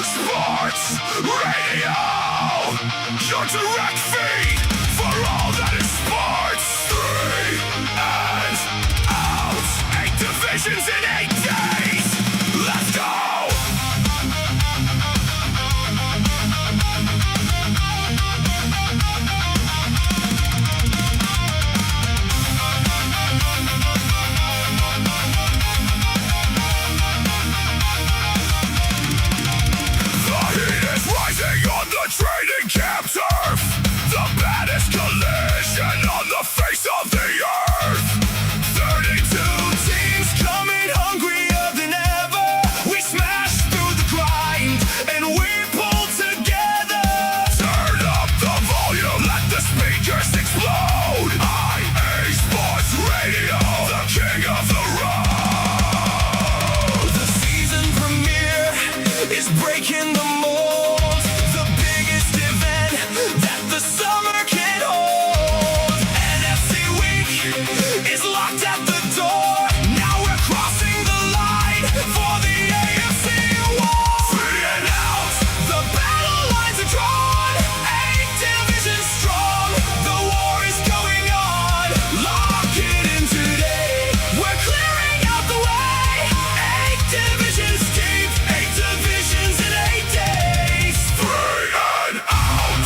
Sports Radio, your direct feed for all that is sports. 3 and out, 8 divisions in 8 days. Let's go. Trading camp turf, the baddest collision on the face of the earth. 32 teams coming hungrier than ever. We smash through the grind and we pull together. Turn up the volume, let the speakers explode. IA Sports Radio, the king of the road. The season premiere is breaking the mold. The summer can hold. NFC week is locked at the door. Now we're crossing the line for the AFC war. 3 and out, the battle lines are drawn. 8 divisions strong, the war is going on. Lock it in today, we're clearing out the way. 8 divisions deep, 8 divisions in 8 days. 3 and out.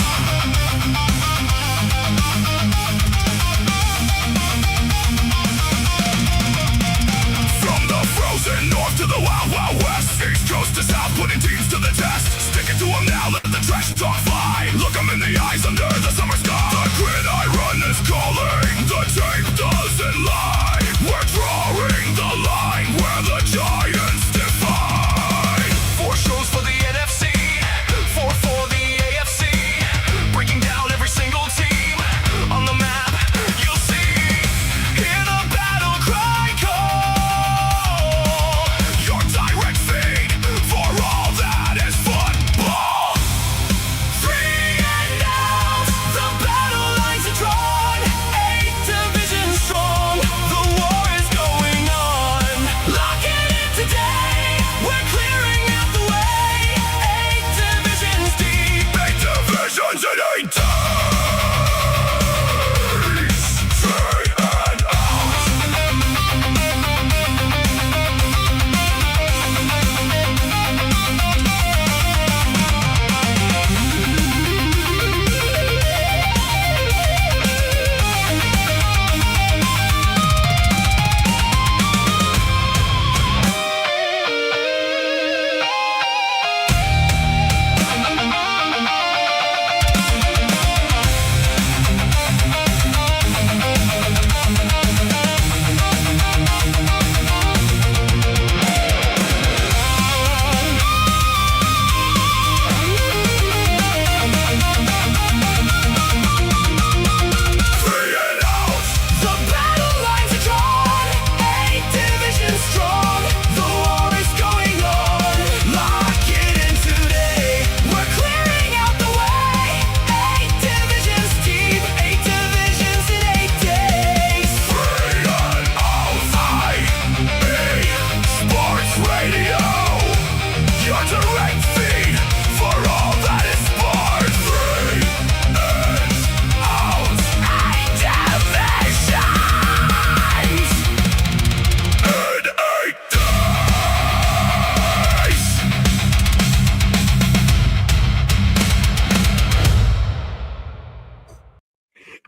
North to the wild, wild west, East Coast to South, putting teams to the test. Stick it to them now, let the trash talk fly. Look them in the eyes under the summer sky. The gridiron is calling, the tape doesn't lie. We're drawing the line where the giants defy. 4 shows for the NFC, 4 for the AFC. Breaking down every single team on the map. You'll see, hear the battle cry call. Direct feed for all that is football. 3 and out, the battle lines are drawn. 8 divisions strong, the war is going on. Lock it in today, we're clearing out the way. 8 divisions deep, 8 divisions in 8 days. 3 and out.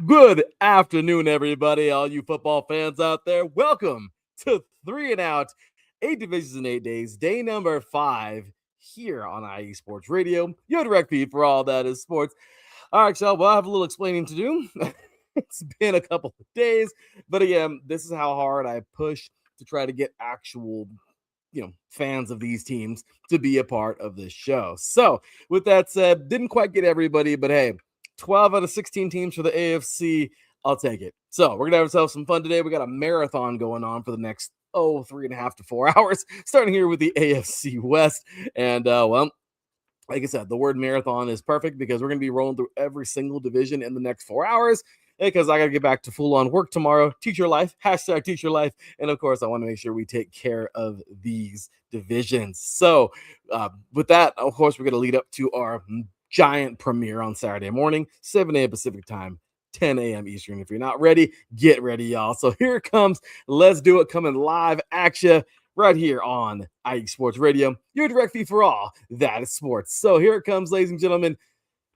Good afternoon, everybody, all you football fans out there. Welcome to 3 and Out, 8 divisions in 8 days, day number 5 here on IE Sports Radio, your direct feed for all that is sports. All right, so we'll have a little explaining to do. It's been a couple of days, but again, this is how hard I push to try to get actual, fans of these teams to be a part of this show. So with that said, didn't quite get everybody, but hey, 12 out of 16 teams for the AFC. I'll take it. So we're going to have ourselves some fun today. We got a marathon going on for the next, 3.5 to 4 hours, starting here with the AFC West. And, like I said, the word marathon is perfect because we're going to be rolling through every single division in the next 4 hours. because I got to get back to full-on work tomorrow. Teacher life, hashtag teacher life. And, of course, I want to make sure we take care of these divisions. So, with that, of course, we're going to lead up to our giant premiere on Saturday morning, 7 a.m. Pacific time, 10 a.m. Eastern. If you're not ready, get ready, y'all. So here it comes. Let's do it, coming live at you right here on IE Sports Radio, your direct feed for all that is sports. So here it comes, ladies and gentlemen.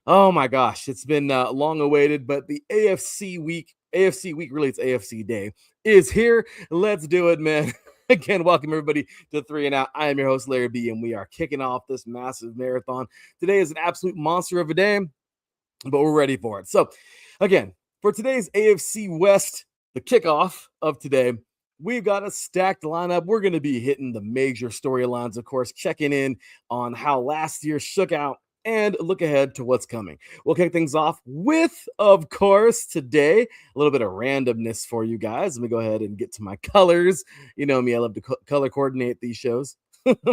Oh my gosh, it's been long awaited, but the AFC week, really it's AFC day, is here. Let's do it, man. Again, welcome everybody to 3 and Out. I am your host, Larry B, and we are kicking off this massive marathon. Today is an absolute monster of a day, but we're ready for it. So, again, for today's AFC West, the kickoff of today, we've got a stacked lineup. We're going to be hitting the major storylines, of course, checking in on how last year shook out and look ahead to what's coming. We'll kick things off with, of course, today, a little bit of randomness for you guys. Let me go ahead and get to my colors. You know me, I love to color coordinate these shows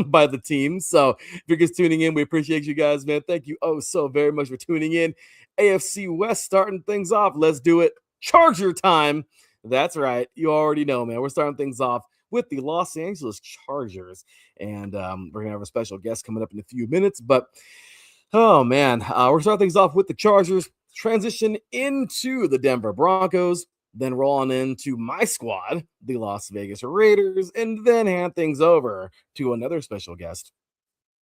by the team. So if you're just tuning in, we appreciate you guys, man. Thank you so very much for tuning in. AFC West starting things off. Let's do it. Charger time. That's right. You already know, man. We're starting things off with the Los Angeles Chargers. And we're going to have a special guest coming up in a few minutes. But oh, man, we're starting things off with the Chargers, transition into the Denver Broncos, then roll on into my squad, the Las Vegas Raiders, and then hand things over to another special guest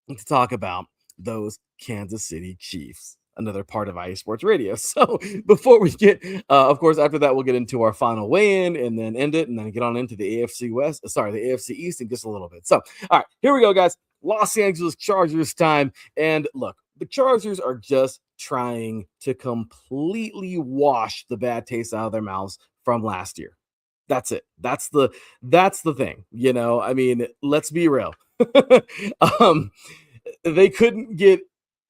to talk about those Kansas City Chiefs, another part of IE Sports Radio. So before we get, of course, after that, we'll get into our final weigh-in and then end it and then get on into the AFC East in just a little bit. So, all right, here we go, guys. Los Angeles Chargers time. And look, the Chargers are just trying to completely wash the bad taste out of their mouths from last year. That's it. That's the thing. You know, I mean, let's be real. They couldn't get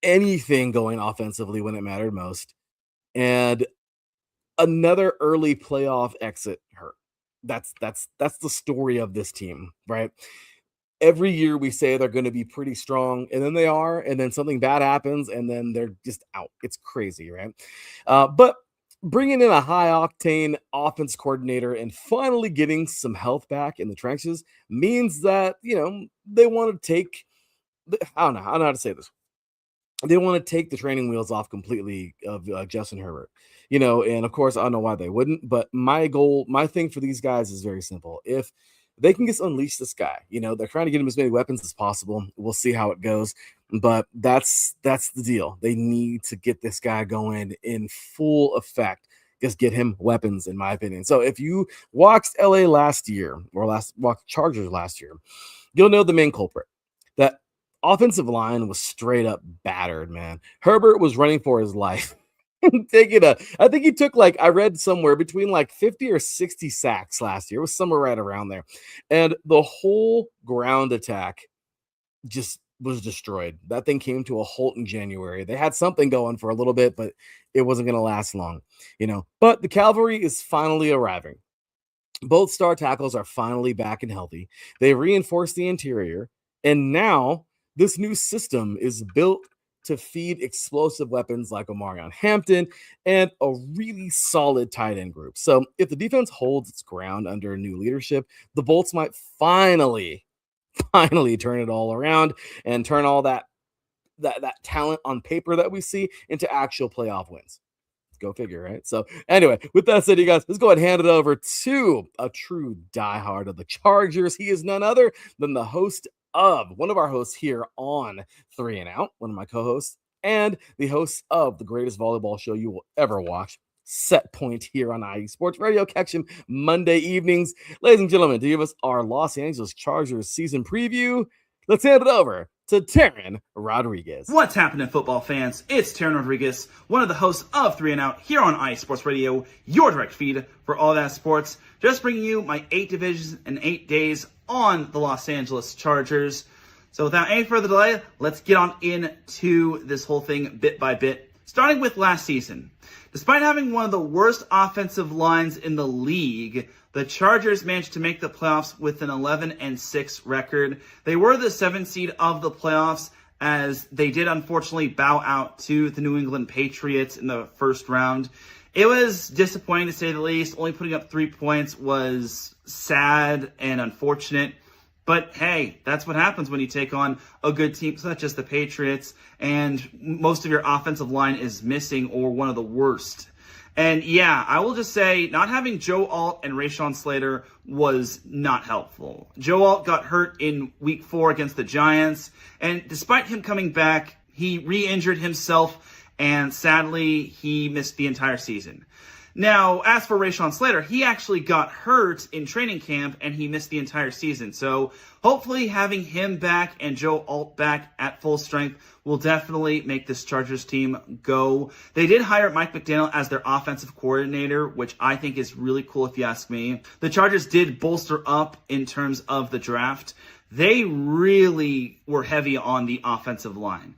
anything going offensively when it mattered most. And another early playoff exit hurt. That's the story of this team, right? Every year we say they're going to be pretty strong, and then they are, and then something bad happens, and then they're just out. It's crazy, right? But bringing in a high-octane offense coordinator and finally getting some health back in the trenches means that, you know, they want to take – I don't know how to say this. They want to take the training wheels off completely of Justin Herbert, you know, and of course, I don't know why they wouldn't, but my thing for these guys is very simple. If they can just unleash this guy, you know, they're trying to get him as many weapons as possible. We'll see how it goes, but that's the deal. They need to get this guy going in full effect. Just get him weapons, in my opinion. So if you watched LA last year or watched Chargers last year, you'll know the main culprit. That offensive line was straight up battered, man. Herbert was running for his life. I think he took I read somewhere between 50 or 60 sacks last year. It was somewhere right around there. And the whole ground attack just was destroyed. That thing came to a halt in January. They had something going for a little bit, but it wasn't going to last long, you know. But the cavalry is finally arriving. Both star tackles are finally back and healthy. They reinforced the interior, and now this new system is built to feed explosive weapons like Omarion Hampton and a really solid tight end group. So if the defense holds its ground under new leadership, the Bolts might finally turn it all around and turn all that talent on paper that we see into actual playoff wins. Go figure, right? So anyway, with that said, you guys, let's go ahead and hand it over to a true diehard of the Chargers. He is none other than the host of one of our hosts here on 3 and Out, one of my co-hosts, and the host of the greatest volleyball show you will ever watch, Set Point, here on IE Sports Radio. Catch him Monday evenings. Ladies and gentlemen, to give us our Los Angeles Chargers season preview, let's hand it over to Teran Rodriguez. What's happening, football fans? It's Teran Rodriguez, one of the hosts of 3 and Out here on IE Sports Radio, your direct feed for all that sports. Just bringing you my 8 divisions and 8 days on the Los Angeles Chargers. So without any further delay, let's get on into this whole thing bit by bit, starting with last season. Despite having one of the worst offensive lines in the league, the Chargers managed to make the playoffs with an 11-6 record. They were the 7th seed of the playoffs, as they did unfortunately bow out to the New England Patriots in the first round. It was disappointing to say the least. Only putting up 3 points was sad and unfortunate. But hey, that's what happens when you take on a good team such as the Patriots and most of your offensive line is missing or one of the worst. And yeah, I will just say not having Joe Alt and Rashawn Slater was not helpful. Joe Alt got hurt in week 4 against the Giants, and despite him coming back, he re-injured himself, and sadly, he missed the entire season. Now, as for Rashawn Slater, he actually got hurt in training camp and he missed the entire season. So hopefully having him back and Joe Alt back at full strength will definitely make this Chargers team go. They did hire Mike McDaniel as their offensive coordinator, which I think is really cool if you ask me. The Chargers did bolster up in terms of the draft. They really were heavy on the offensive line.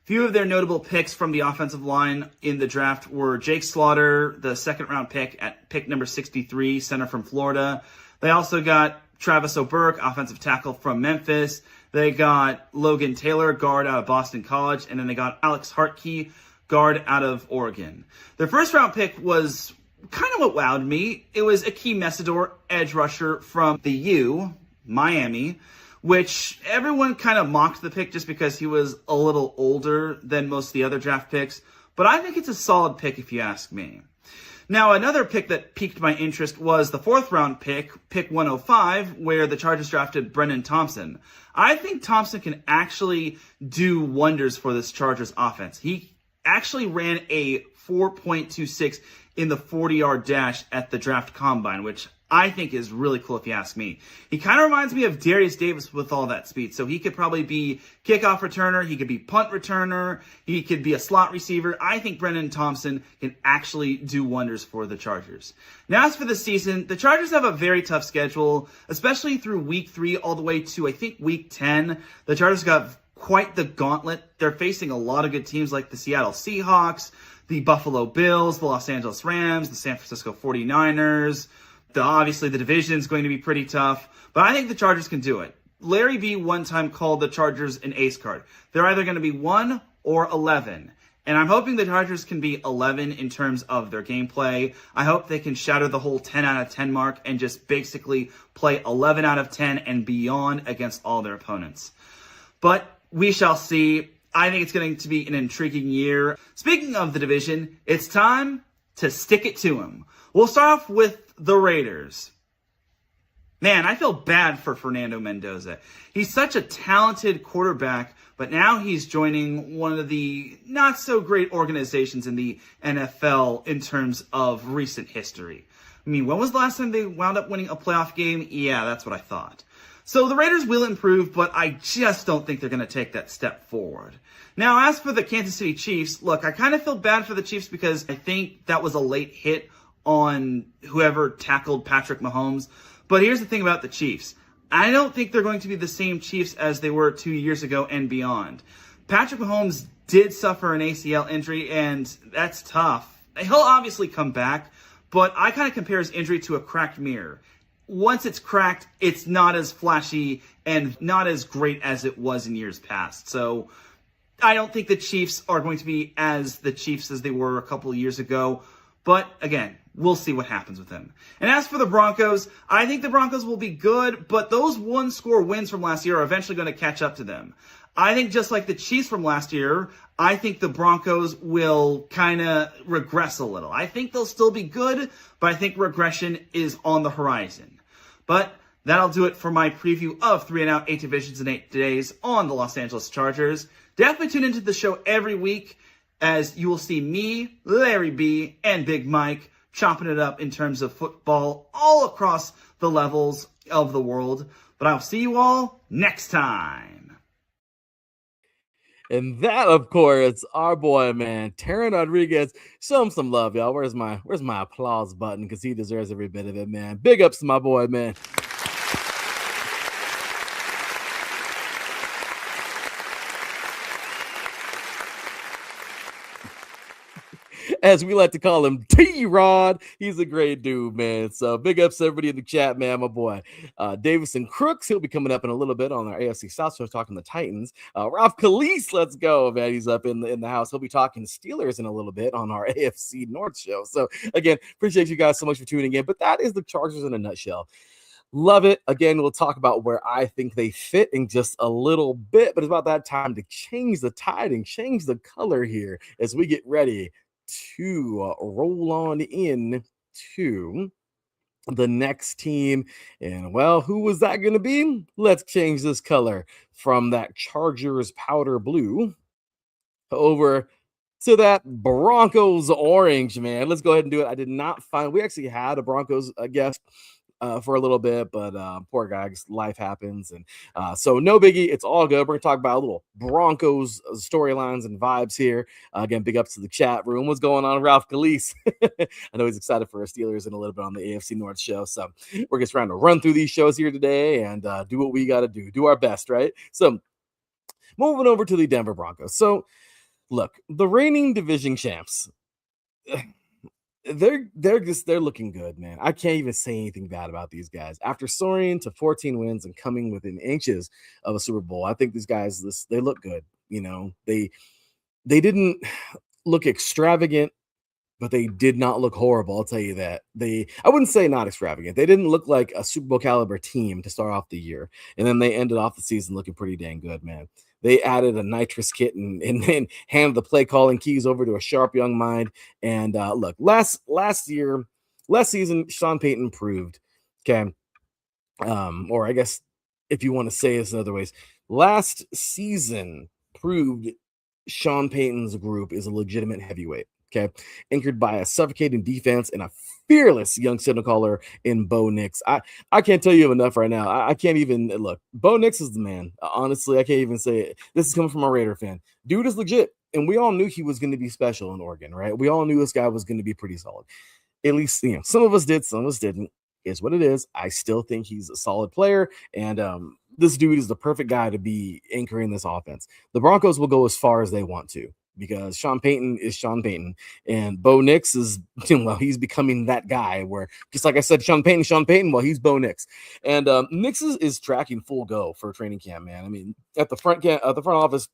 Few of their notable picks from the offensive line in the draft were Jake Slaughter, the second-round pick at pick number 63, center from Florida. They also got Travis O'Burke, offensive tackle from Memphis. They got Logan Taylor, guard out of Boston College. And then they got Alex Hartke, guard out of Oregon. Their first-round pick was kind of what wowed me. It was Akeem Mesidor, edge rusher from the U, Miami, which everyone kind of mocked the pick just because he was a little older than most of the other draft picks. But I think it's a solid pick if you ask me. Now, another pick that piqued my interest was the 4th-round pick 105, where the Chargers drafted Brennan Thompson. I think Thompson can actually do wonders for this Chargers offense. He actually ran a 4.26 in the 40-yard dash at the draft combine, which I think is really cool if you ask me. He kind of reminds me of Darius Davis with all that speed. So he could probably be kickoff returner. He could be punt returner. He could be a slot receiver. I think Brennan Thompson can actually do wonders for the Chargers. Now, as for the season, the Chargers have a very tough schedule, especially through week 3 all the way to, I think, week 10. The Chargers got quite the gauntlet. They're facing a lot of good teams like the Seattle Seahawks, the Buffalo Bills, the Los Angeles Rams, the San Francisco 49ers. Obviously, the division is going to be pretty tough, but I think the Chargers can do it. Larry B one time called the Chargers an ace card. They're either going to be 1 or 11, and I'm hoping the Chargers can be 11 in terms of their gameplay. I hope they can shatter the whole 10 out of 10 mark and just basically play 11 out of 10 and beyond against all their opponents. But we shall see. I think it's going to be an intriguing year. Speaking of the division, it's time to stick it to them. We'll start off with the Raiders. Man, I feel bad for Fernando Mendoza. He's such a talented quarterback, but now he's joining one of the not-so-great organizations in the NFL in terms of recent history. I mean, when was the last time they wound up winning a playoff game? Yeah, that's what I thought. So the Raiders will improve, but I just don't think they're going to take that step forward. Now, as for the Kansas City Chiefs, look, I kind of feel bad for the Chiefs because I think that was a late hit on whoever tackled Patrick Mahomes. But here's the thing about the Chiefs. I don't think they're going to be the same Chiefs as they were 2 years ago and beyond. Patrick Mahomes did suffer an ACL injury, and that's tough. He'll obviously come back, but I kind of compare his injury to a cracked mirror. Once it's cracked, it's not as flashy and not as great as it was in years past. So I don't think the Chiefs are going to be as the Chiefs as they were a couple of years ago. But again, we'll see what happens with them. And as for the Broncos, I think the Broncos will be good, but those one-score wins from last year are eventually going to catch up to them. I think just like the Chiefs from last year, I think the Broncos will kind of regress a little. I think they'll still be good, but I think regression is on the horizon. But that'll do it for my preview of 3 and Out, 8 divisions in 8 days on the Los Angeles Chargers. Definitely tune into the show every week, as you will see me, Larry B, and Big Mike chopping it up in terms of football all across the levels of the world. But I'll see you all next time. And that, of course, our boy, man, Teran Rodriguez. Show him some love, y'all. Where's my applause button? Because he deserves every bit of it, man. Big ups to my boy, man. as we like to call him, T-Rod. He's a great dude, man. So big ups to everybody in the chat, man. My boy Davison Crooks, he'll be coming up in a little bit on our AFC South show talking the Titans. Ralph Khalees, let's go, man. He's up in the house. He'll be talking Steelers in a little bit on our AFC North show. So again, appreciate you guys so much for tuning in. But that is the Chargers in a nutshell. Love it. Again, we'll talk about where I think they fit in just a little bit, but it's about that time to change the tide and change the color here as we get ready to roll on in to the next team. And well, who was that going to be? Let's change this color from that Chargers powder blue over to that Broncos orange, man. Let's go ahead and do it. I did not find, we actually had a Broncos guest for a little bit, but poor guy, life happens. And so no biggie. It's all good. We're going to talk about a little Broncos storylines and vibes here. Again, big ups to the chat room. What's going on, Ralph Khalees? I know he's excited for our Steelers and a little bit on the AFC North show. So we're just trying to run through these shows here today and do what we got to do our best, right? So moving over to the Denver Broncos. So look, the reigning division champs, they're looking good, man. I can't even say anything bad about these guys. After soaring to 14 wins and coming within inches of a Super Bowl, I think these guys, they look good. You know, they didn't look extravagant, but they did not look horrible. I'll tell you that. I wouldn't say not extravagant. They didn't look like a Super Bowl caliber team to start off the year. And then they ended off the season looking pretty dang good, man. They added a nitrous kit and then handed the play calling keys over to a sharp young mind. And look, last season, Sean Payton proved, okay, or I guess if you want to say this in other ways, last season proved Sean Payton's group is a legitimate heavyweight. Okay, anchored by a suffocating defense and a fearless young signal caller in Bo Nix. I can't tell you enough right now. I can't even look. Bo Nix is the man. Honestly, I can't even say it. This is coming from a Raider fan. Dude is legit, and we all knew he was going to be special in Oregon, right? We all knew this guy was going to be pretty solid. At least, you know, some of us did, some of us didn't. Is what it is. I still think he's a solid player, and this dude is the perfect guy to be anchoring this offense. The Broncos will go as far as they want to, because Sean Payton is Sean Payton, and Bo Nix is, well, he's becoming that guy where, just like I said, Sean Payton, well, he's Bo Nix. And Nix is tracking full go for training camp, man. I mean, at the front office,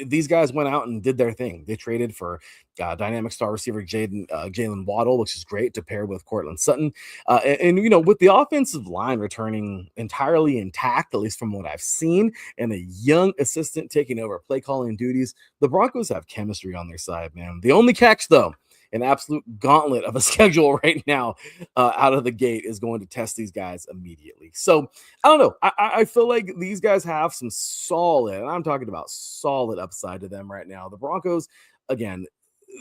these guys went out and did their thing. They traded for dynamic star receiver Jalen Waddle, which is great, to pair with Cortland Sutton. And you know, with the offensive line returning entirely intact, at least from what I've seen, and a young assistant taking over play calling duties, the Broncos have chemistry on their side, man. The only catch, though, an absolute gauntlet of a schedule right now out of the gate is going to test these guys immediately. So I don't know. I feel like these guys have some solid, and I'm talking about solid upside to them right now. The Broncos, again,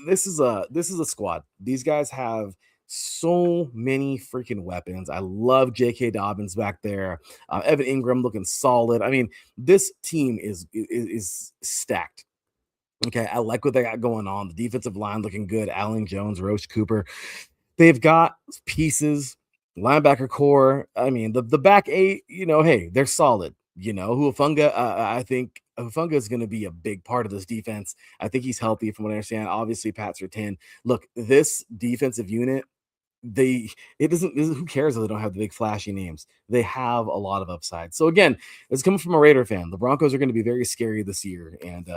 this is a squad. These guys have so many freaking weapons. I love J.K. Dobbins back there. Evan Ingram looking solid. I mean, this team is stacked. Okay, I like what they got going on. The defensive line looking good. Allen Jones, Roche Cooper. They've got pieces, linebacker core. I mean, the back eight, you know, hey, they're solid. You know, Huafunga, I think Huafunga is going to be a big part of this defense. I think he's healthy from what I understand. Obviously, Pat Surtain. Look, this defensive unit, who cares if they don't have the big flashy names? They have a lot of upside. So again, it's coming from a Raider fan. The Broncos are going to be very scary this year, and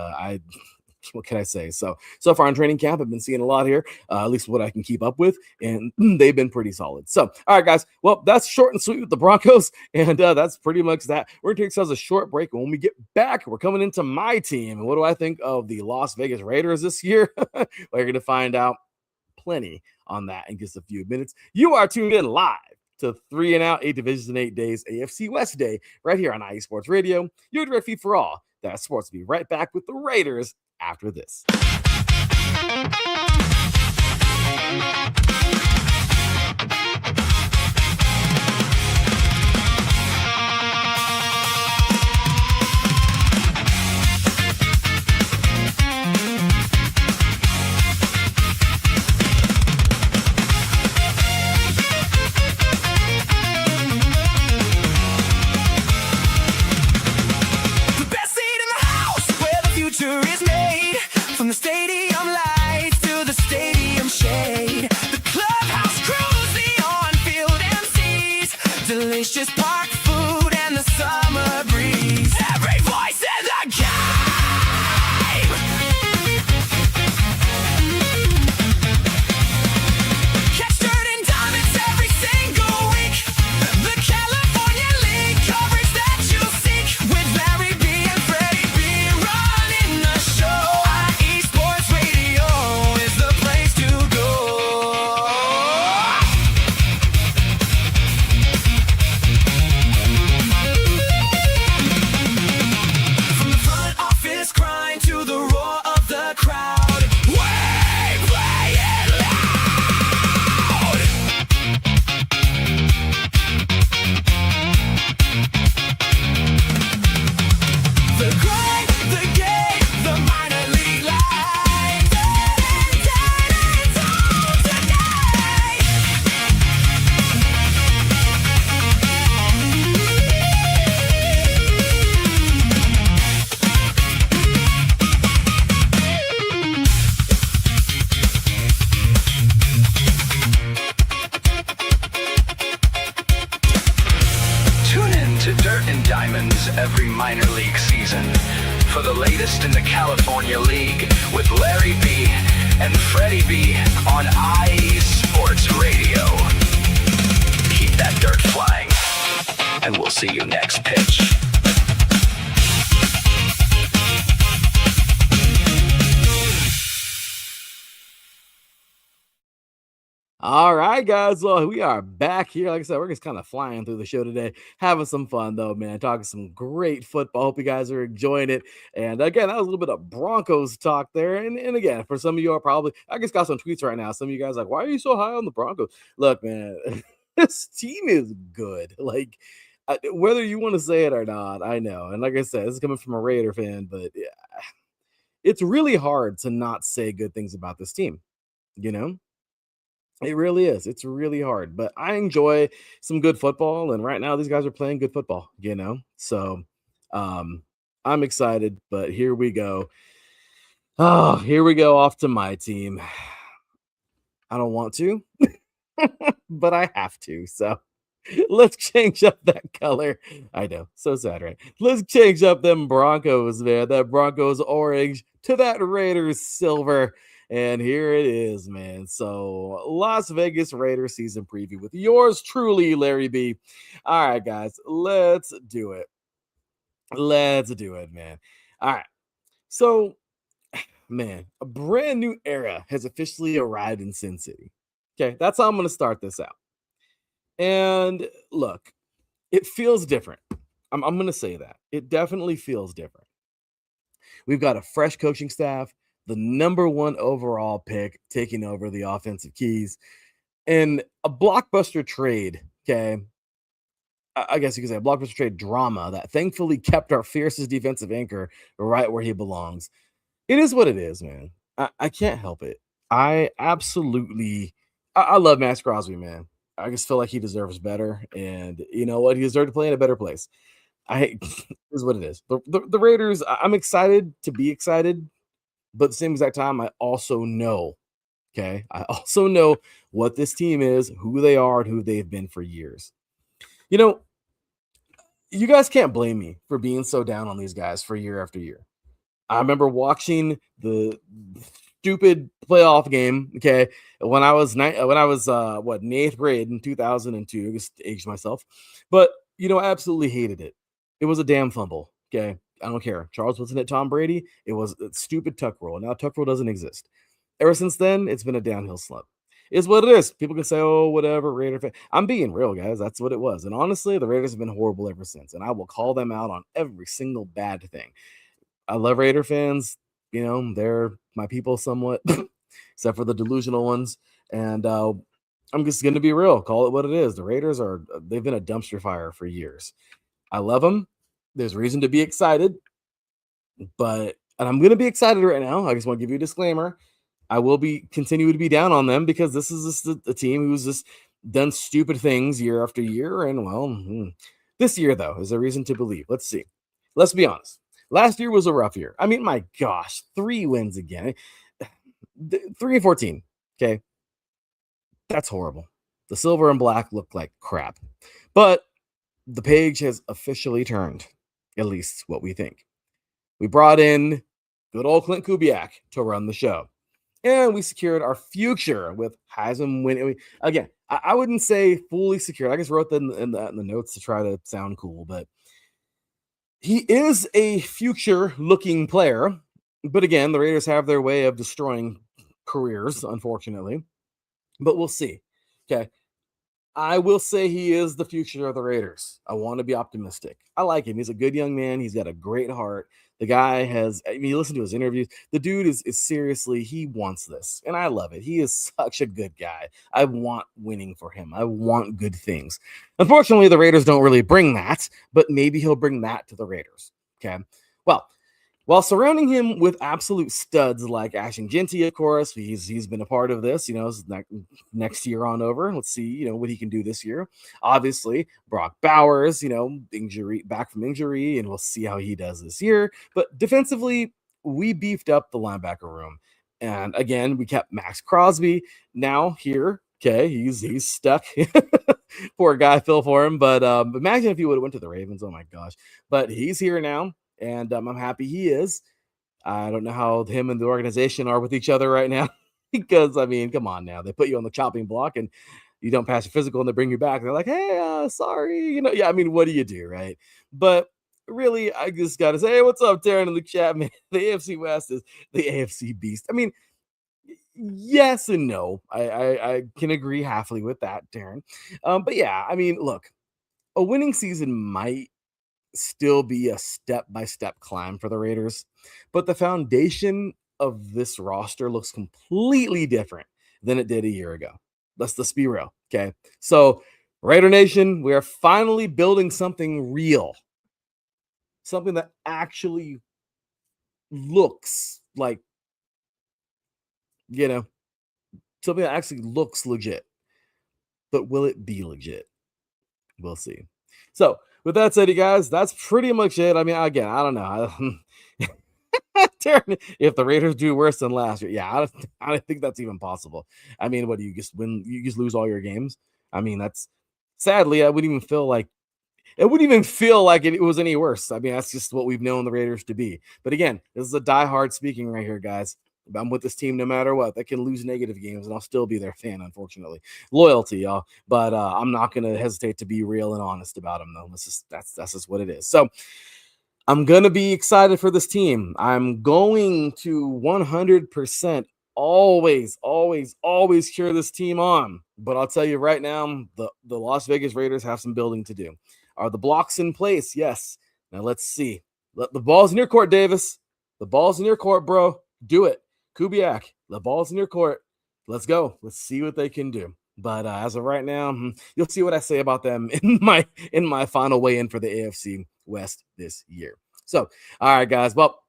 what can I say? So far in training camp, I've been seeing a lot here, at least what I can keep up with, and they've been pretty solid. So, all right, guys. Well, that's short and sweet with the Broncos, and that's pretty much that. We're going to take ourselves a short break, and when we get back, we're coming into my team. And what do I think of the Las Vegas Raiders this year? We're going to find out plenty on that in just a few minutes. You are tuned in live to 3 and Out, 8 divisions in 8 days, AFC West Day, right here on IE Sports Radio, your direct feed for all that sports. Will be right back with the Raiders after this. The best seat in the house, where the future is made. From the stadium lights to delicious park food and the summer breeze. Every voice in the game. Catch dirt and diamonds every single week. The California League coverage that you seek. With Larry B and Freddie B running the show. IE Sports Radio is the place to go. From the front office grind to the roar of the crowd, we play it loud. The grind, the game, the minor league life. It's all tonight. Tune in to Dirt and Diamonds every minor league season for the latest in the California League with Larry B and Freddie B on IE Sports Radio. Keep that dirt flying, and we'll see you next pitch. All right, guys. Well, we are back here. Like I said, we're just kind of flying through the show today, having some fun though, man. Talking some great football. Hope you guys are enjoying it. And again, that was a little bit of Broncos talk there. And again, for some of you are probably, I just got some tweets right now. Some of you guys are like, why are you so high on the Broncos? Look, man, this team is good. Like, whether you want to say it or not, I know. And like I said, this is coming from a Raider fan, but yeah, it's really hard to not say good things about this team. You know? It really is. It's really hard, but I enjoy some good football, and right now these guys are playing good football, you know? So, I'm excited, but here we go. Oh, here we go off to my team. I don't want to, but I have to. So, let's change up that color. I know, so sad, right? Let's change up them Broncos, man. That Broncos orange to that Raiders silver. And here it is, man. So, Las Vegas Raiders season preview with yours truly, Larry B. All right, guys, let's do it. Let's do it, man. All right. So, man, a brand new era has officially arrived in Sin City. Okay, that's how I'm going to start this out. And look, it feels different. I'm going to say that. It definitely feels different. We've got a fresh coaching staff, the number one overall pick taking over the offensive keys, and a blockbuster trade, okay? I guess you could say a blockbuster trade drama that thankfully kept our fiercest defensive anchor right where he belongs. It is what it is, man. I can't help it. I love Max Crosby, man. I just feel like he deserves better, and you know what? He deserves to play in a better place. Is what it is. The Raiders, I'm excited to be excited, but at the same exact time, I also know, okay? I also know what this team is, who they are, and who they've been for years. You know, you guys can't blame me for being so down on these guys for year after year. I remember watching the stupid playoff game, okay, when I was in 8th grade in 2002. I just aged myself. But, you know, I absolutely hated it. It was a damn fumble, okay? I don't care. Charles wasn't at Tom Brady. It was a stupid tuck rule. Now tuck rule doesn't exist. Ever since then, it's been a downhill slope. It's what it is. People can say, oh, whatever, Raider fan. I'm being real, guys. That's what it was. And honestly, the Raiders have been horrible ever since. And I will call them out on every single bad thing. I love Raider fans. You know, they're my people somewhat, except for the delusional ones. And I'm just going to be real. Call it what it is. The Raiders they've been a dumpster fire for years. I love them. There's reason to be excited, and I'm going to be excited right now. I just want to give you a disclaimer. I will continue to be down on them because this is just a team who's just done stupid things year after year. And well, this year though is a reason to believe. Let's see. Let's be honest. Last year was a rough year. I mean, my gosh, 3 wins again. 3-14. Okay. That's horrible. The silver and black look like crap, but the page has officially turned, at least what we think. We brought in good old Clint Kubiak to run the show. And we secured our future with Heisman winning. Again, I wouldn't say fully secured. I just wrote that in the notes to try to sound cool, but he is a future-looking player. But again, the Raiders have their way of destroying careers, unfortunately. But we'll see. Okay. I will say he is the future of the Raiders. I want to be optimistic. I like him. He's a good young man. He's got a great heart. The guy has, I mean, you listen to his interviews. The dude is seriously, he wants this. And I love it. He is such a good guy. I want winning for him. I want good things. Unfortunately, the Raiders don't really bring that, but maybe he'll bring that to the Raiders. Okay. Well, while surrounding him with absolute studs like Ashton Genty, of course, he's been a part of this, next year on over. Let's see, what he can do this year. Obviously, Brock Bowers, back from injury, and we'll see how he does this year. But defensively, we beefed up the linebacker room. And again, we kept Max Crosby. Now here, okay, he's stuck. Poor guy, feel for him. But imagine if he would have went to the Ravens. Oh my gosh. But he's here now. And I'm happy he is. I don't know how him and the organization are with each other right now. Because, I mean, come on now. They put you on the chopping block and you don't pass your physical and they bring you back. They're like, hey, sorry. Yeah, I mean, what do you do, right? But really, I just got to say, hey, what's up, Teran in the chat, man? The AFC West is the AFC beast. I mean, yes and no. I can agree halfly with that, Teran. But yeah, I mean, look, a winning season might still be a step-by-step climb for the Raiders, but the foundation of this roster looks completely different than it did a year ago. Let's be real, okay? So, Raider Nation, we are finally building something real, something that actually looks like, something that actually looks legit. But will it be legit? We'll see. So, with that said, you guys, that's pretty much it. I mean, again, I don't know. If the Raiders do worse than last year, yeah, I don't think that's even possible. I mean, what do you just win? You just lose all your games? I mean, that's sadly, I wouldn't even feel like it was any worse. I mean, that's just what we've known the Raiders to be. But again, this is a diehard speaking right here, guys. I'm with this team no matter what. They can lose negative games, and I'll still be their fan, unfortunately. Loyalty, y'all. But I'm not going to hesitate to be real and honest about them, though. That's just what it is. So I'm going to be excited for this team. I'm going to 100% always cheer this team on. But I'll tell you right now, the Las Vegas Raiders have some building to do. Are the blocks in place? Yes. Now let's see. The ball's in your court, Davis. The ball's in your court, bro. Do it. Kubiak, the ball's in your court. Let's go. Let's see what they can do. But as of right now, you'll see what I say about them in my final weigh-in for the AFC West this year. So, all right, guys. Well,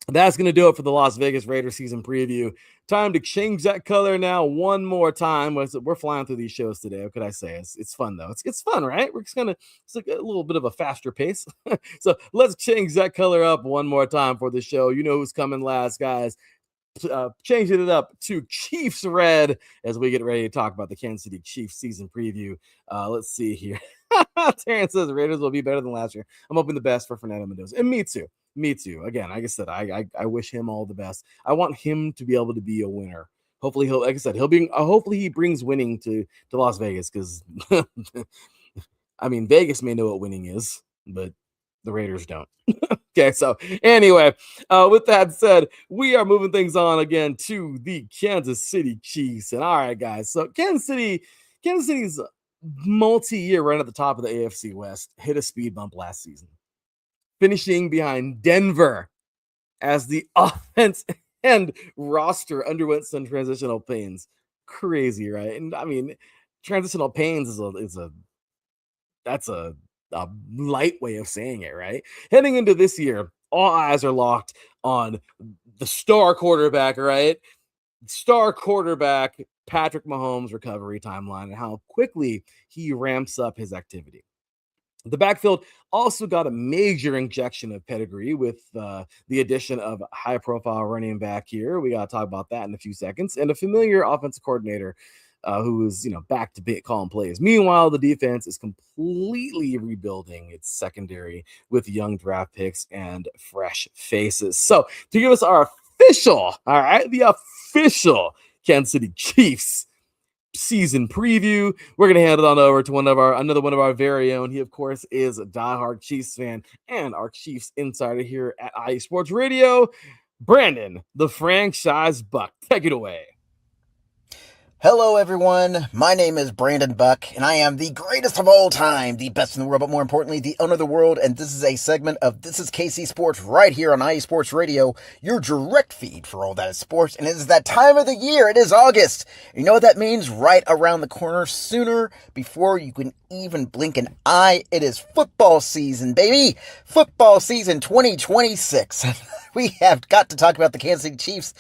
that's going to do it for the Las Vegas Raiders season preview. Time to change that color now one more time. We're flying through these shows today. What could I say? It's fun, though. It's fun, right? We're just it's like a little bit of a faster pace. So let's change that color up one more time for the show. You know who's coming last, guys. Changing it up to Chiefs red as we get ready to talk about the Kansas City Chiefs season preview. Let's see here. Terrence says the Raiders will be better than last year. I'm hoping the best for Fernando Mendoza. And me too. Again, like I said, I wish him all the best. I want him to be able to be a winner. Hopefully hopefully he brings winning to Las Vegas, because I mean, Vegas may know what winning is, but the Raiders don't. Okay, so anyway, with that said, we are moving things on again to the Kansas City Chiefs. And all right, guys, so Kansas City's multi-year run at the top of the AFC West hit a speed bump last season, finishing behind Denver as the offense and roster underwent some transitional pains. Crazy, right? And I mean, transitional pains is a light way of saying it, right? Heading into this year, all eyes are locked on the star quarterback, right? Star quarterback Patrick Mahomes' recovery timeline and how quickly he ramps up his activity. The backfield also got a major injection of pedigree with the addition of a high-profile running back here. We got to talk about that in a few seconds. And a familiar offensive coordinator who is, back to calling plays. Meanwhile, the defense is completely rebuilding its secondary with young draft picks and fresh faces. So to give us our the official Kansas City Chiefs season preview, we're going to hand it on over to another one of our very own. He, of course, is a diehard Chiefs fan and our Chiefs insider here at IE Sports Radio, Brandon, the franchise Buck. Take it away. Hello, everyone. My name is Brandon Buck, and I am the greatest of all time, the best in the world, but more importantly, the owner of the world. And this is a segment of This is KC Sports right here on IE Sports Radio, your direct feed for all that is sports. And it is that time of the year. It is August. You know what that means? Right around the corner, sooner before you can even blink an eye. It is football season, baby. Football season 2026. We have got to talk about the Kansas City Chiefs.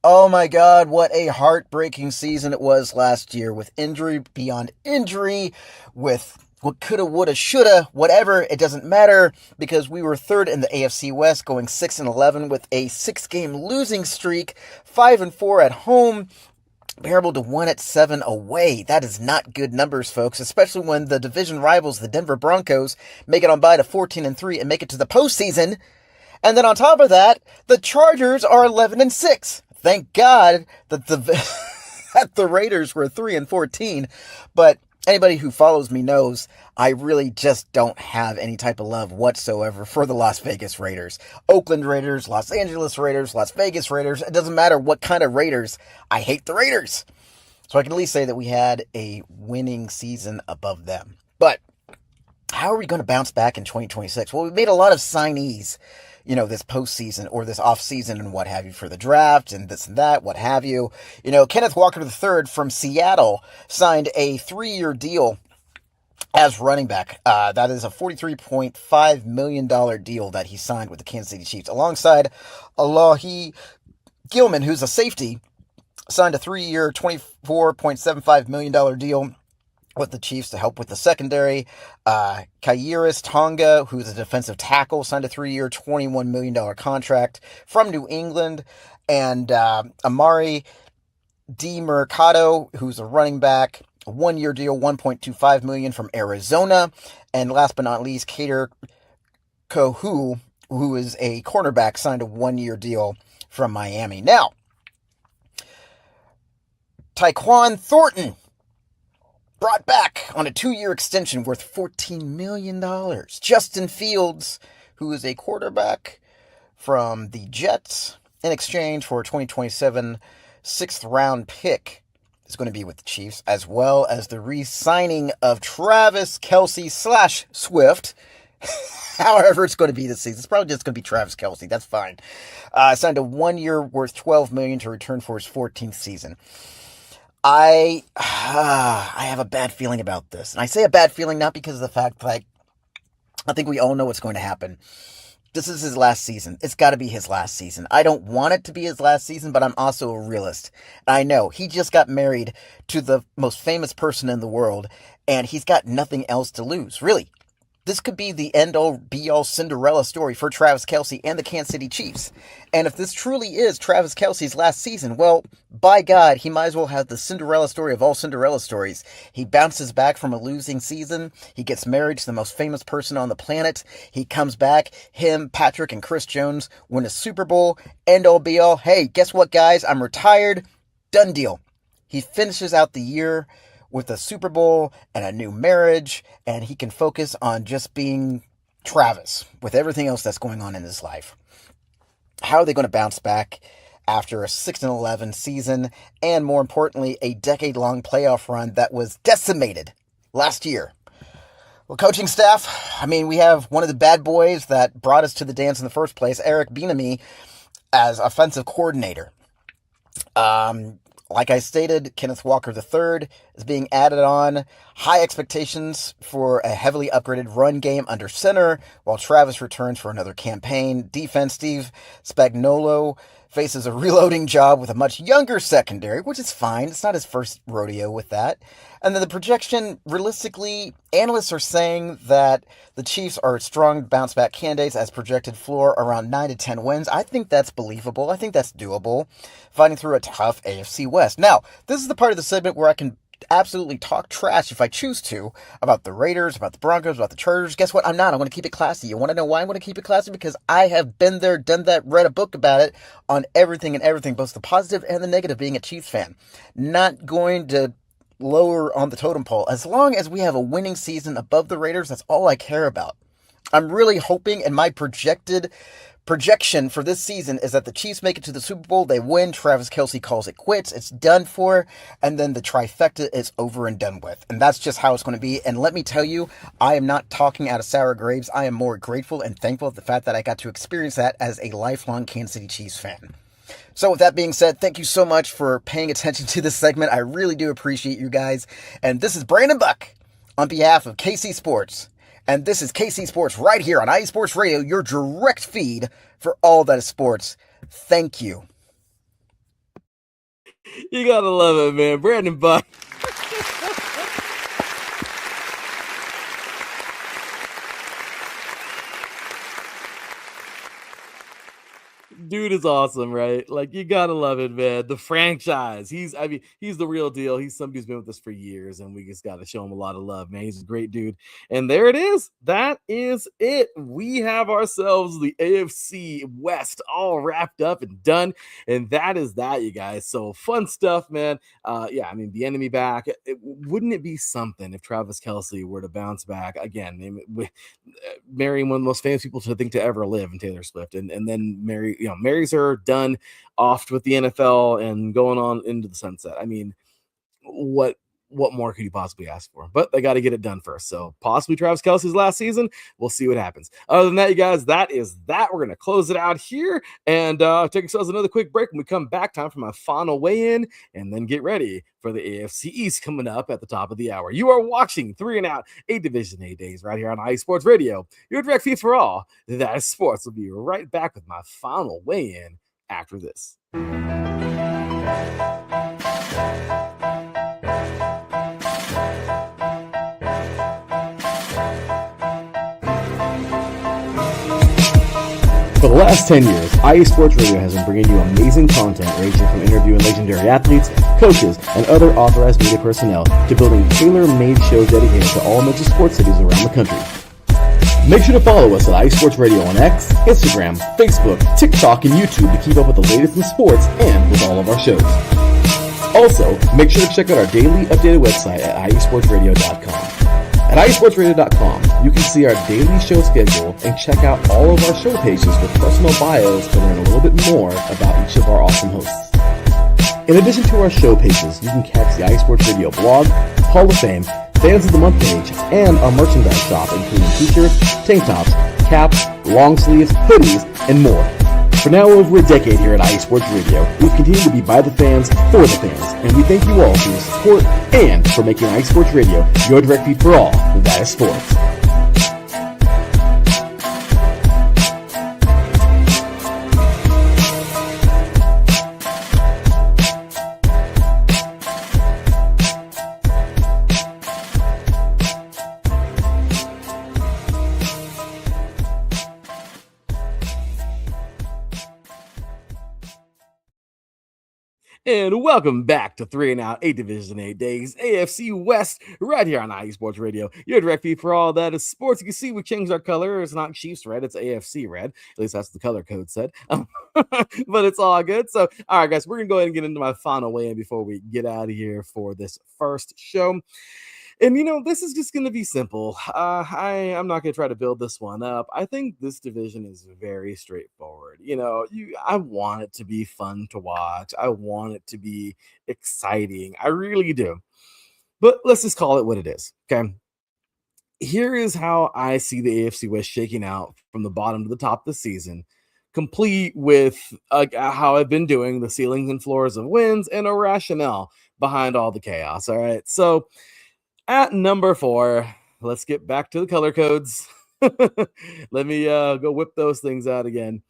Oh my God, what a heartbreaking season it was last year, with injury beyond injury, with what coulda, woulda, shoulda, whatever. It doesn't matter, because we were third in the AFC West, going 6-11 with a 6-game losing streak, 5-4 at home, comparable to 1-7 away. That is not good numbers, folks, especially when the division rivals, the Denver Broncos, make it on by to 14-3 and make it to the postseason. And then on top of that, the Chargers are 11-6. Thank God that the Raiders were 3-14, but anybody who follows me knows I really just don't have any type of love whatsoever for the Las Vegas Raiders. Oakland Raiders, Los Angeles Raiders, Las Vegas Raiders, it doesn't matter what kind of Raiders, I hate the Raiders. So I can at least say that we had a winning season above them. But how are we going to bounce back in 2026? Well, we made a lot of signees, this postseason or this offseason and what have you for the draft and this and that, what have you. Kenneth Walker III from Seattle signed a 3-year deal as running back. That is a $43.5 million deal that he signed with the Kansas City Chiefs, alongside Alohi Gilman, who's a safety, signed a 3-year, $24.75 million deal with the Chiefs to help with the secondary. Kairis Tonga, who's a defensive tackle, signed a 3-year, $21 million contract from New England. And Amari DiMercado, who's a running back, a 1-year deal, $1.25 million from Arizona. And last but not least, Kader Kohu, who is a cornerback, signed a 1-year deal from Miami. Now, Tyquan Thornton brought back on a 2-year extension worth $14 million. Justin Fields, who is a quarterback from the Jets, in exchange for a 2027 6th-round pick, is going to be with the Chiefs, as well as the re-signing of Travis Kelce / Swift. However it's going to be this season. It's probably just going to be Travis Kelce. That's fine. Signed a 1-year worth $12 million to return for his 14th season. I have a bad feeling about this. And I say a bad feeling not because of the fact that I think we all know what's going to happen. This is his last season. It's got to be his last season. I don't want it to be his last season, but I'm also a realist. I know he just got married to the most famous person in the world, and he's got nothing else to lose, really. This could be the end-all, be-all Cinderella story for Travis Kelce and the Kansas City Chiefs. And if this truly is Travis Kelce's last season, well, by God, he might as well have the Cinderella story of all Cinderella stories. He bounces back from a losing season. He gets married to the most famous person on the planet. He comes back. Him, Patrick, and Chris Jones win a Super Bowl. End-all, be-all. Hey, guess what, guys? I'm retired. Done deal. He finishes out the year with a Super Bowl and a new marriage, and he can focus on just being Travis with everything else that's going on in his life. How are they going to bounce back after a 6-11 season, and more importantly, a decade-long playoff run that was decimated last year? Well, coaching staff, we have one of the bad boys that brought us to the dance in the first place, Eric Bieniemy, as offensive coordinator. Like I stated, Kenneth Walker III is being added on. High expectations for a heavily upgraded run game under center, while Travis returns for another campaign. Defense, Steve Spagnuolo faces a reloading job with a much younger secondary, which is fine. It's not his first rodeo with that. And then the projection, realistically, analysts are saying that the Chiefs are strong bounce-back candidates as projected floor around 9 to 10 wins. I think that's believable. I think that's doable, fighting through a tough AFC West. Now, this is the part of the segment where I can absolutely talk trash if I choose to about the Raiders, about the Broncos, about the Chargers. Guess what? I'm not. I'm going to keep it classy. You want to know why I'm going to keep it classy? Because I have been there, done that, read a book about it on everything and everything, both the positive and the negative, being a Chiefs fan. Not going to lower on the totem pole. As long as we have a winning season above the Raiders, that's all I care about. I'm really hoping, and my projection for this season is that the Chiefs make it to the Super Bowl, they win, Travis Kelce calls it quits, it's done for, and then the trifecta is over and done with. And that's just how it's going to be. And let me tell you, I am not talking out of sour grapes. I am more grateful and thankful for the fact that I got to experience that as a lifelong Kansas City Chiefs fan. So with that being said, thank you so much for paying attention to this segment. I really do appreciate you guys. And this is Brandon Buck on behalf of KC Sports. And this is KC Sports right here on iSports Radio, your direct feed for all that is sports. Thank you. You gotta love it, man. Brandon Buck. Dude is awesome, right? Like, you gotta love it, man. The franchise. He's the real deal. He's somebody who's been with us for years, and we just gotta show him a lot of love, man. He's a great dude. And there it is. That is it. We have ourselves the AFC West all wrapped up and done. And that is that, you guys. So fun stuff, man. The enemy back. Wouldn't it be something if Travis Kelce were to bounce back again, marrying one of the most famous people to think to ever live in Taylor Swift, and then marries her, done, off with the NFL and going on into the sunset. I mean, what more could you possibly ask for? But they got to get it done first. So possibly Travis Kelce's last season. We'll see what happens. Other than that, you guys, that is that. We're going to close it out here and take ourselves another quick break. When we come back, time for my final weigh-in, and then get ready for the AFC East coming up at the top of the hour. You are watching 3 and Out, a Division 8 days right here on iSports Radio. Your direct feed for all that is sports. We'll be right back with my final weigh-in after this. For the last 10 years, IE Sports Radio has been bringing you amazing content ranging from interviewing legendary athletes, coaches, and other authorized media personnel to building tailor-made shows dedicated to all major sports cities around the country. Make sure to follow us at IE Sports Radio on X, Instagram, Facebook, TikTok, and YouTube to keep up with the latest in sports and with all of our shows. Also, make sure to check out our daily updated website at iesportsradio.com. At iesportsradio.com, you can see our daily show schedule and check out all of our show pages with personal bios to learn a little bit more about each of our awesome hosts. In addition to our show pages, you can catch the iSports Radio blog, Hall of Fame, Fans of the Month page, and our merchandise shop, including t-shirts, tank tops, caps, long sleeves, hoodies, and more. For now over a decade here at iSports Radio, we've continued to be by the fans, for the fans, and we thank you all for your support and for making iSports Radio your direct feed for all that is sports. And welcome back to 3 and Out, a Division 8 days, AFC West, right here on IE Sports Radio, your direct feed for all that is sports. You can see we changed our color. It's not Chiefs red, it's AFC red. At least that's the color code said. But it's all good. So, all right, guys, we're going to go ahead and get into my final weigh-in before we get out of here for this first show. And, this is just going to be simple. I'm not going to try to build this one up. I think this division is very straightforward. I want it to be fun to watch. I want it to be exciting. I really do. But let's just call it what it is, okay? Here is how I see the AFC West shaking out from the bottom to the top this season, complete with how I've been doing, the ceilings and floors of wins, and a rationale behind all the chaos, all right? So, at number 4, let's get back to the color codes. Let me go whip those things out again.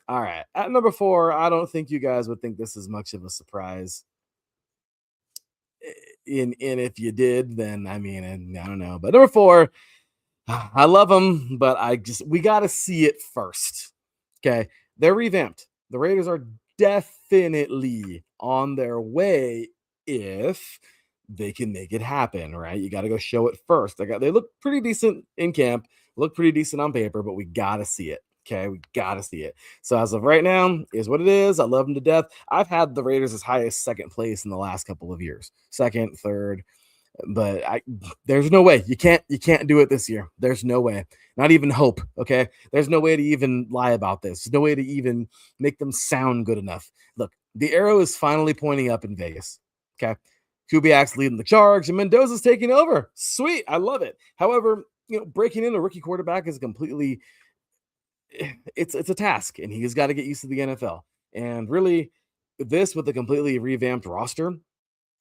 All right. At number 4, I don't think you guys would think this is much of a surprise. And if you did, then I don't know. But number 4, I love them, but we got to see it first. Okay. They're revamped. The Raiders are definitely on their way if they can make it happen, right? You got to go show it first. They look pretty decent in camp, look pretty decent on paper, but we got to see it. Okay, we got to see it. So as of right now, is what it is. I love them to death. I've had the Raiders as high as second place in the last couple of years, second, third, but there's no way you can't do it this year. There's no way, not even hope. Okay, there's no way to even lie about this. There's no way to even make them sound good enough. Look, the arrow is finally pointing up in Vegas. Okay, Kubiak's leading the charge, and Mendoza's taking over. Sweet, I love it. However, breaking in a rookie quarterback is completely it's a task, and he's got to get used to the NFL. And really, this with a completely revamped roster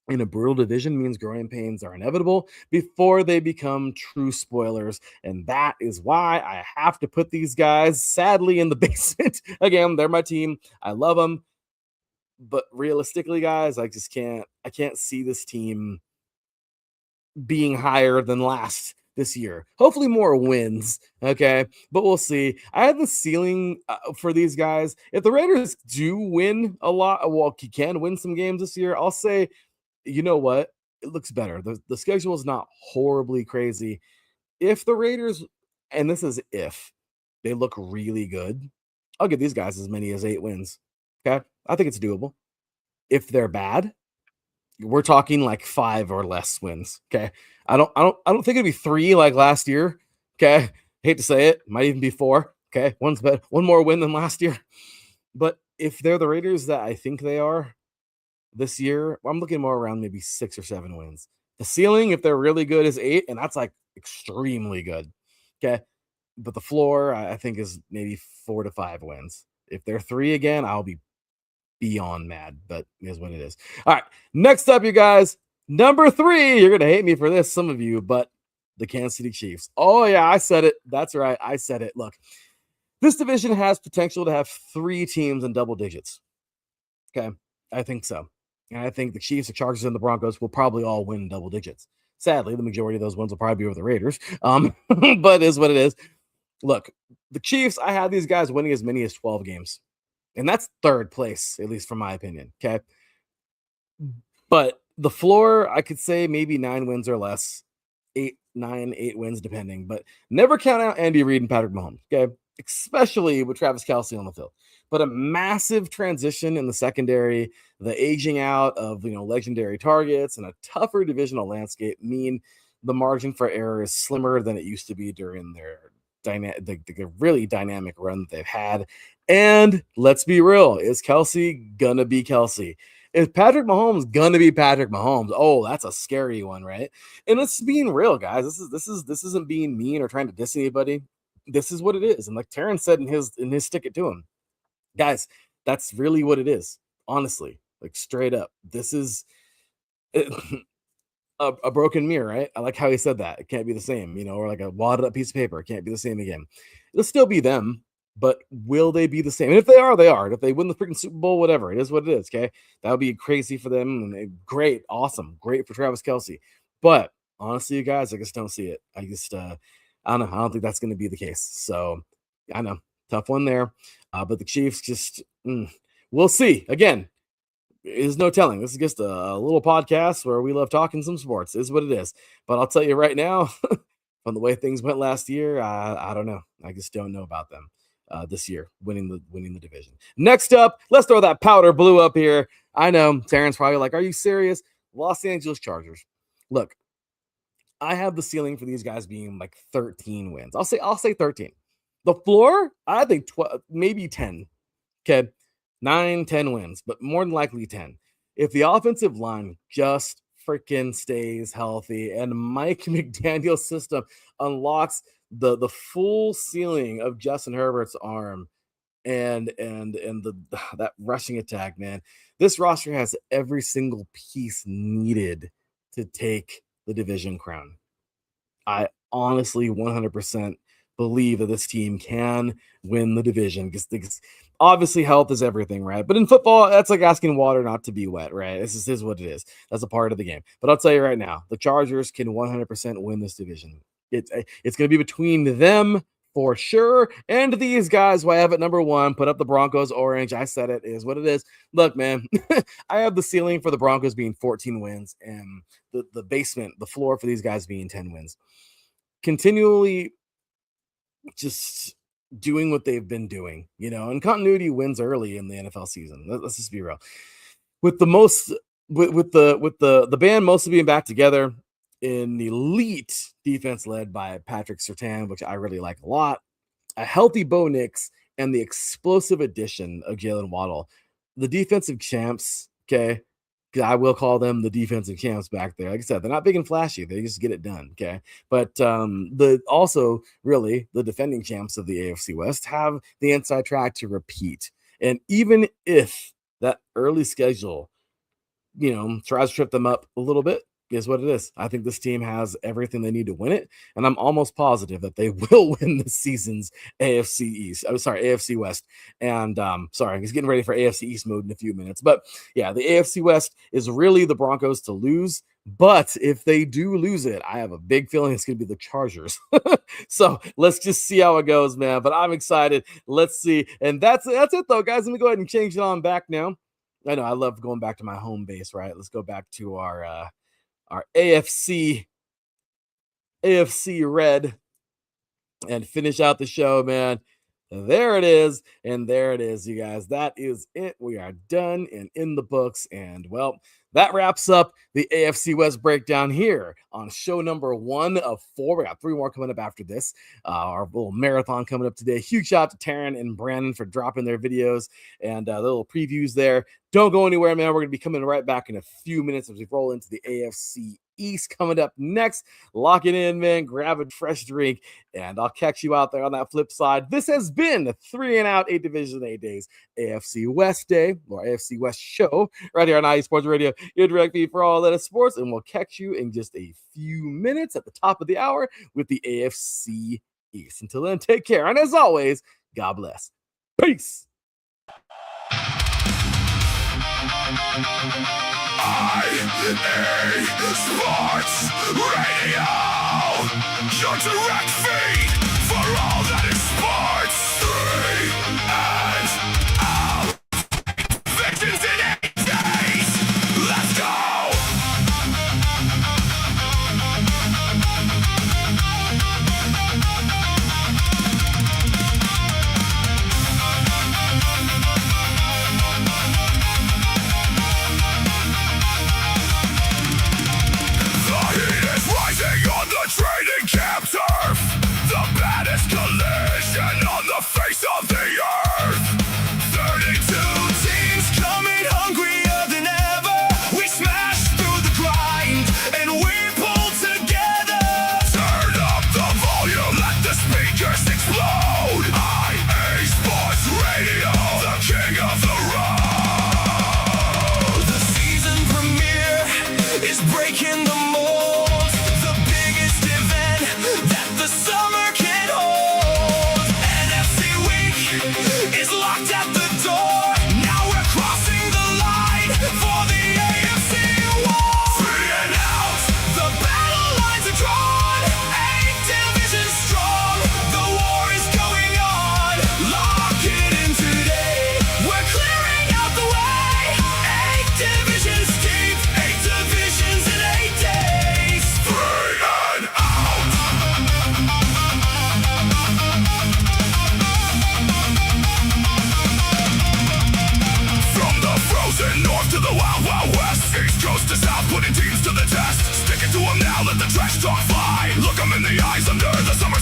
in a brutal division means growing pains are inevitable before they become true spoilers. And that is why I have to put these guys sadly in the basement. Again, they're my team. I love them. But realistically, guys, I can't see this team being higher than last this year. Hopefully more wins, okay? But we'll see. I have the ceiling for these guys. If the Raiders do win a lot, well, can win some games this year, I'll say, you know what? It looks better. The schedule is not horribly crazy. If the Raiders, and this is if, they look really good, I'll give these guys as many as 8 wins, okay? I think it's doable. If they're bad, we're talking like 5 or less wins. Okay. I don't think it'd be 3 like last year. Okay. Hate to say it. Might even be 4. Okay. One more win than last year. But if they're the Raiders that I think they are this year, I'm looking more around maybe 6 or 7 wins. The ceiling, if they're really good, is 8, and that's like extremely good. Okay. But the floor, I think, is maybe 4 to 5 wins. If they're 3 again, I'll be beyond mad, but is what it is. All right, next up, you guys, number 3. You're gonna hate me for this, some of you, but the Kansas City Chiefs. Oh yeah, I said it. That's right, I said it. Look, this division has potential to have 3 teams in double digits. Okay, I think so, and I think the Chiefs, the Chargers, and the Broncos will probably all win double digits. Sadly, the majority of those wins will probably be over the Raiders. But it is what it is. Look, the Chiefs, I have these guys winning as many as 12 games. And that's third place, at least from my opinion. Okay. But the floor, I could say maybe 9 wins or less, 8 wins, depending. But never count out Andy Reid and Patrick Mahomes. Okay. Especially with Travis Kelce on the field. But a massive transition in the secondary, the aging out of legendary targets, and a tougher divisional landscape mean the margin for error is slimmer than it used to be during their the really dynamic run that they've had. And let's be real, is Kelce gonna be Kelce? Is Patrick Mahomes gonna be Patrick Mahomes? Oh, that's a scary one, right? And it's being real, guys. This isn't being mean or trying to diss anybody. This is what it is. And like Teran said in his stick it to him, guys, that's really what it is. Honestly, like straight up, this is a broken mirror, right? I like how he said that. It can't be the same, or like a wadded up piece of paper. It can't be the same again. It'll still be them, but will they be the same? And if they are, they are. If they win the freaking Super Bowl, whatever, it is what it is, okay? That would be crazy for them. And great, awesome, great for Travis Kelce. But honestly, you guys, I just don't see it. I don't know. I don't think that's going to be the case. So I know, tough one there. But the Chiefs just, we'll see. Again, there's no telling. This is just a little podcast where we love talking some sports. This is what it is. But I'll tell you right now, from the way things went last year, I don't know. I just don't know about them this year winning the division. Next up, let's throw that powder blue up here. I know Terran's probably like, "Are you serious?" Los Angeles Chargers. Look, I have the ceiling for these guys being like 13 wins. I'll say 13. The floor, I think 12, maybe 10. Okay. 9, 10 wins, but more than likely 10. If the offensive line just freaking stays healthy and Mike McDaniel's system unlocks the full ceiling of Justin Herbert's arm and that rushing attack, man, this roster has every single piece needed to take the division crown. I honestly 100% believe that this team can win the division because obviously health is everything, right? But in football, that's like asking water not to be wet, right? This is what it is. That's a part of the game. But I'll tell you right now, the Chargers can 100% win this division. It's going to be between them for sure. And these guys who I have at number 1 put up the Broncos orange. I said it is what it is. Look, man, I have the ceiling for the Broncos being 14 wins and the basement, the floor for these guys being 10 wins. Continually just doing what they've been doing, and continuity wins early in the NFL season. Let's just be real. With the band mostly being back together, in elite defense led by Patrick Surtain, which I really like a lot, a healthy Bo Nix, and the explosive addition of Jalen Waddle, the defensive champs, okay? I will call them the defensive champs back there. Like I said, they're not big and flashy. They just get it done, okay? But also really the defending champs of the AFC West have the inside track to repeat. And even if that early schedule, tries to trip them up a little bit, is what it is. I think this team has everything they need to win it, and I'm almost positive that they will win this season's AFC West. And sorry, he's getting ready for AFC East mode in a few minutes. But yeah, the AFC West is really the Broncos to lose. But if they do lose it, I have a big feeling it's going to be the Chargers. So let's just see how it goes, man. But I'm excited. Let's see. And that's it, though, guys. Let me go ahead and change it on back now. I know I love going back to my home base, right? Let's go back to our AFC red and finish out the show, man. There it is. And there it is, you guys. That is it. We are done and in the books. And well, that wraps up the AFC West breakdown here on show number 1 of 4. We got 3 more coming up after this. Our little marathon coming up today. Huge shout out to Teran and Brandon for dropping their videos and the little previews there. Don't go anywhere, man. We're going to be coming right back in a few minutes as we roll into the AFC East coming up next. Lock it in, man. Grab a fresh drink, and I'll catch you out there on that flip side. This has been the 3 and Out 8 Division 8 Days AFC West Day, or AFC West Show, right here on IE Sports Radio, your direct feed for all that is sports, and we'll catch you in just a few minutes at the top of the hour with the AFC East. Until then, take care, and as always, God bless. Peace. IA Sports Radio, your direct feed for all that is sports. 3 and Out. Victims in 8 days. Let's go. Training camp turf, the baddest collision on the face of the earth. 32 teams coming hungrier than ever. We smash through the grind and we pull together. Turn up the volume, let the speakers explode. IA Sports Radio, the king of the road. The season premiere is breaking the mold. The summer can hold. NFC week is locked at the door. Now we're crossing the line for the AFC war. 3 and Out, the battle lines are drawn. 8 divisions strong, the war is going on. Lock it in today, we're clearing out the way. 8 divisions deep, 8 divisions in 8 days. 3 and Out. North to the Wild Wild West, East Coast to South, putting teams to the test. Stick it to them now, let the trash talk fly. Look them in the eyes under the summer